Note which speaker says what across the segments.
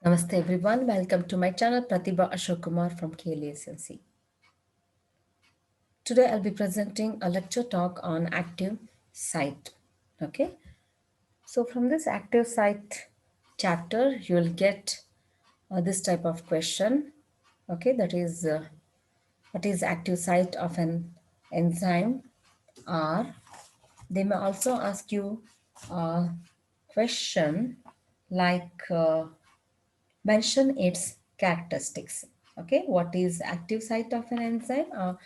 Speaker 1: Namaste everyone, welcome to my channel Pratibha Ashok Kumar from KLSNC. Today I'll be presenting a lecture talk on active site. Okay, so from this active site chapter, you'll get this type of question. Okay, that is what is active site of an enzyme, or they may also ask you a question like mention its characteristics. Okay, what is active site of an enzyme?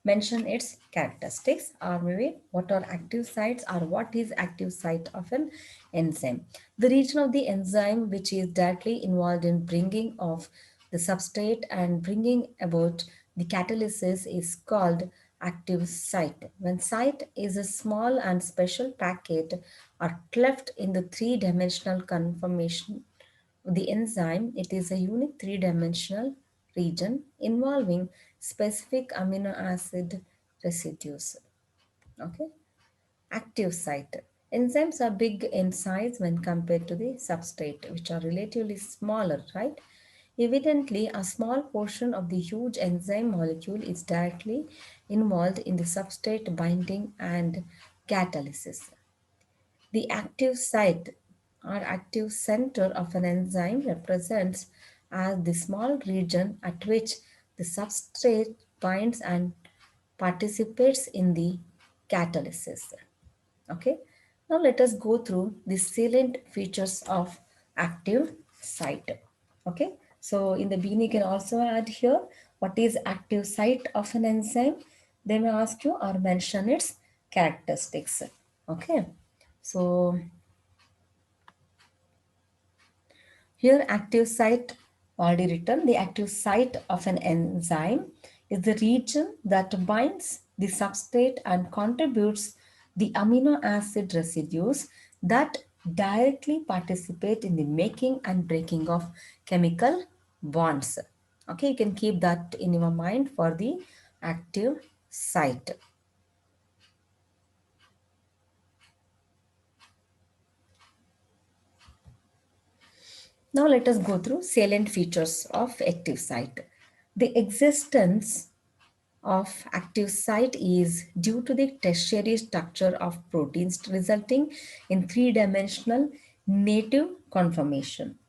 Speaker 1: Mention its characteristics, or maybe what are active sites, or what is active site of an enzyme. The region of the enzyme which is directly involved in bringing of the substrate and bringing about the catalysis is called active site. When site is a small and special packet or cleft in the three-dimensional conformation the enzyme, it is a unique three-dimensional region involving specific amino acid residues. Okay, active site. Enzymes are big in size when compared to the substrate, which are relatively smaller, right? Evidently, a small portion of the huge enzyme molecule is directly involved in the substrate binding and catalysis. The active site or active center of an enzyme represents as the small region at which the substrate binds and participates in the catalysis. Okay. Now let us go through the salient features of active site. Okay. So in the beginning, you can also add here what is active site of an enzyme. They may ask you or mention its characteristics. Okay. So here active site already written. The active site of an enzyme is the region that binds the substrate and contributes the amino acid residues that directly participate in the making and breaking of chemical bonds. Okay, you can keep that in your mind for the active site. Now let us go through salient features of active site. The existence of active site is due to the tertiary structure of proteins resulting in three-dimensional native conformation.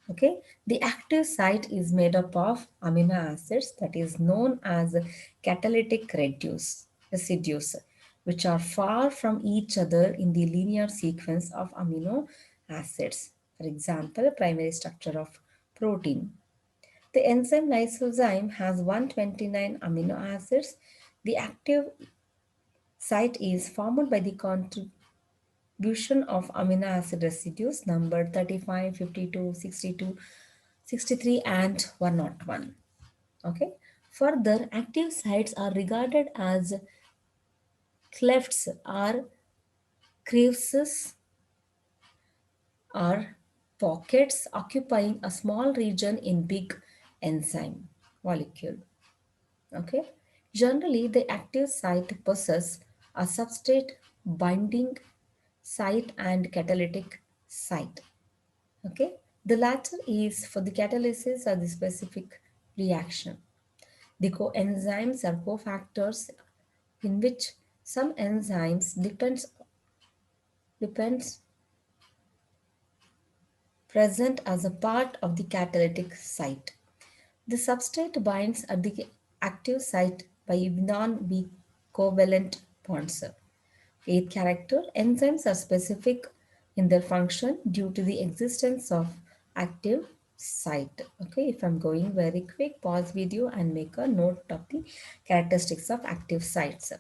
Speaker 1: Okay, the active site is made up of amino acids that is known as catalytic residues, which are far from each other in the linear sequence of amino acids. For example, primary structure of protein. The enzyme lysozyme has 129 amino acids. The active site is formed by the contribution of amino acid residues numbered 35, 52, 62, 63, and 101. Okay. Further, active sites are regarded as clefts or crevices or pockets occupying a small region in big enzyme molecule. Okay. Generally, the active site possesses a substrate binding site and catalytic site. Okay. The latter is for the catalysis or the specific reaction. The coenzymes are cofactors in which some enzymes depends present as a part of the catalytic site. The substrate binds at the active site by non-covalent bonds. Eighth character, enzymes are specific in their function due to the existence of active site. Okay, if I'm going very quick, pause video and make a note of the characteristics of active sites.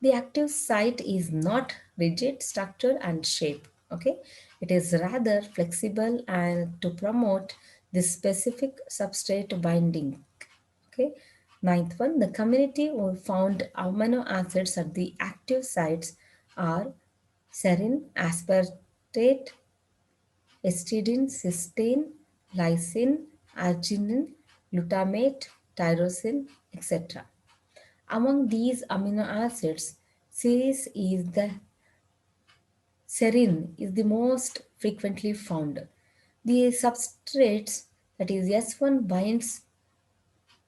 Speaker 1: The active site is not rigid structure and shape. Okay, it is rather flexible and to promote the specific substrate binding. Okay. Ninth one, the community who found amino acids at the active sites are serine, aspartate, histidine, cysteine, lysine, arginine, glutamate, tyrosine, etc. Among these amino acids, serine is the most frequently found. The substrates that is S1 binds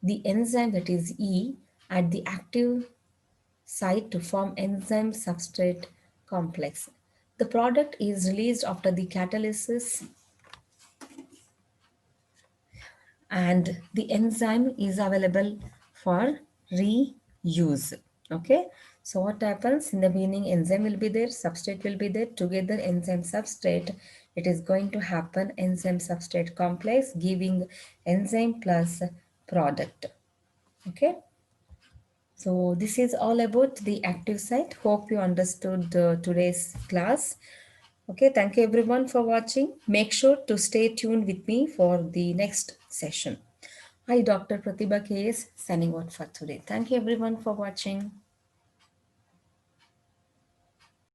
Speaker 1: the enzyme that is E at the active site to form enzyme substrate complex. The product is released after the catalysis and the enzyme is available for reuse. Okay, so what happens in the beginning? Enzyme will be there, substrate will be there, together enzyme substrate, it is going to happen enzyme substrate complex giving enzyme plus product. Okay, so this is all about the active site. Hope you understood today's class. Okay, thank you everyone for watching. Make sure to stay tuned with me for the next session. Hi, Dr. Pratibha KS signing out for today. Thank you everyone for watching.